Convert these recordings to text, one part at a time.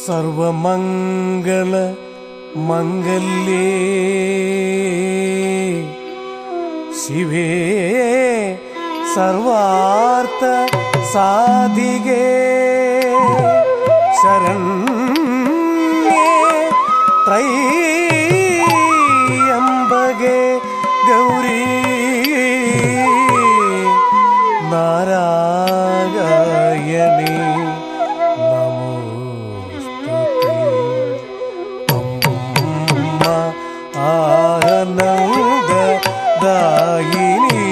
ಸರ್ವಮಂಗಲ ಮಂಗಲ್ಯೇ ಶಿವೇ ಸರ್ವಾರ್ಥ ಸಾಧಿಗೆ ಶರಣ್ಯೇ ತ್ರಯಂಬಗೆ ಗೌರಿ ನಾರಾಯಣಿ ನಮೋಸ್ತುತೆ ಅಮ್ಮ ಆನಂದ ದಾಯಿನಿ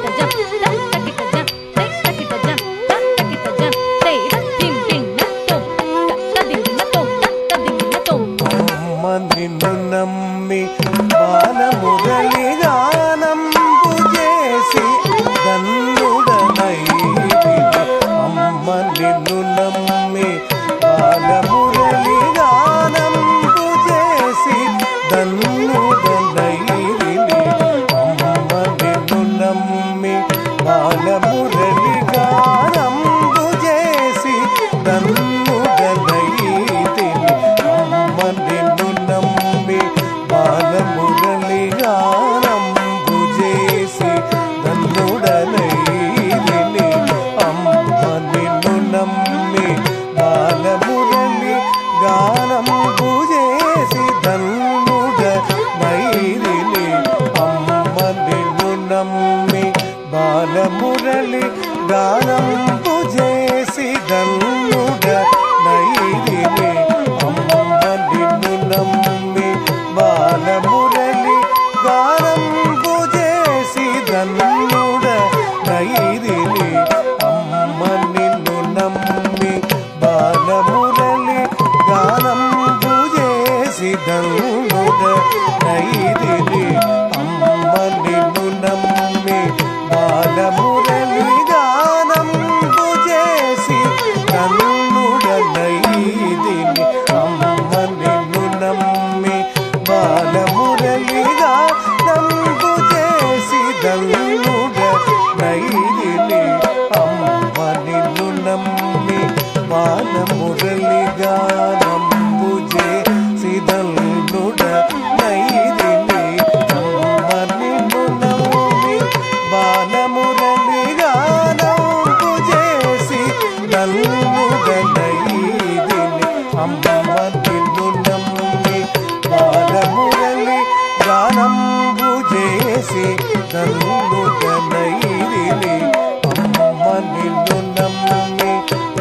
jump. నమ్మి బాలమురళి గానంబు చేసి దన్నుడ నైదిని అమ్మ నిన్ను నమ్మి బాలమురళి గానంబు చేసి దన్నుడ నైదిని అమ్మ నిన్ను నమ్మి బాలమురళి గానంబు చేసి దన్నుడ నైదిని అమ్మ నిన్ను నమ్మి బాలమురళి గానంబు చేసి దన్నుడ నైదిని అమ్మ నిన్ను నమ్మి బాలమురళి గానంబు చేసి దన్నుడ నైదిని అమ్మ నిన్ను నమ్మి బాలమురళి గానంబు చేసి దన్నుడ నైదిని అమ్మ నిన్ను నమ్మి బాలమురళి గానంబు చేసి దన్నుడ నైదిని అమ్మ నిన్ను నమ్మి బాలమురళి గానంబు చేసి దన్నుడ నైదిని అమ్మ నిన్ను నమ్మి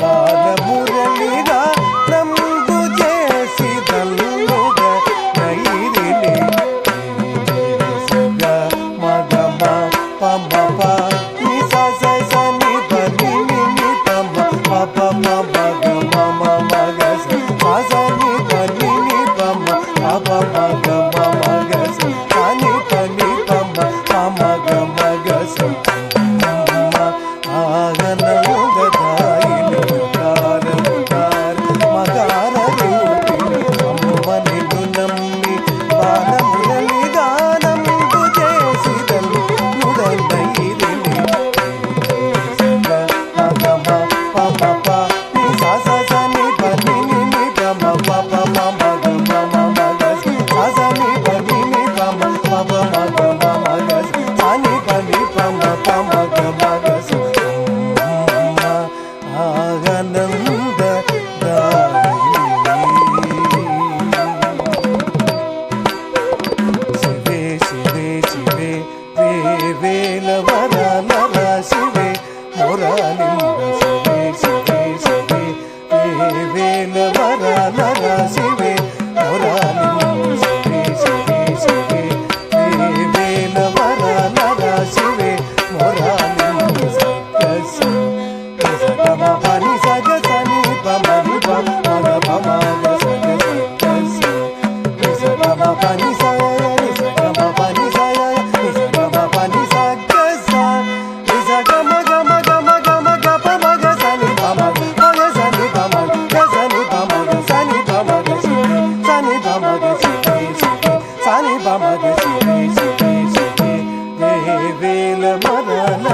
బాలమురళి గానంబు చేసి దన్నుడ నైదిని మగమ పమ ని స ని ప ని ని పమ ప మగ మమ మగ స ని ప ని పమ ప మగ మగ స ని ప పమ మగ మగ స ఆగనందదాయిని కారముకార మగార రూపిణి అమ్మ నిన్ను నమ్మి బాలమురళి గానంబు చేసి దన్నుడ నైదిని మగమ పమ ని స ని ప ని పమ ప మగ మమ మగ స ని ప ని పమ ప మగ మగ స ని ప పమ మగ మగ స ఆగనంద శివే శివే శివే వే వేల వరాల శివే మురాలింగ శివే శివే శివే వే వేల వరాల శివే మురాలింగ శివే శివే శివే వే వేల వరాల శివే మురాలింగ సగ గమ పని సగ సని పమని పమ మగ పమగ సగ సగ గమ పని సగ గమ పని సగ గమ పని సగ స గమ గమ గమ గమ గప మగ సని పమగ మగ సని పమగ సని పమగ సని పమగ సని పమగ సిరి సిరి సని పమగ సిరి సిరి సిరి వేల మరల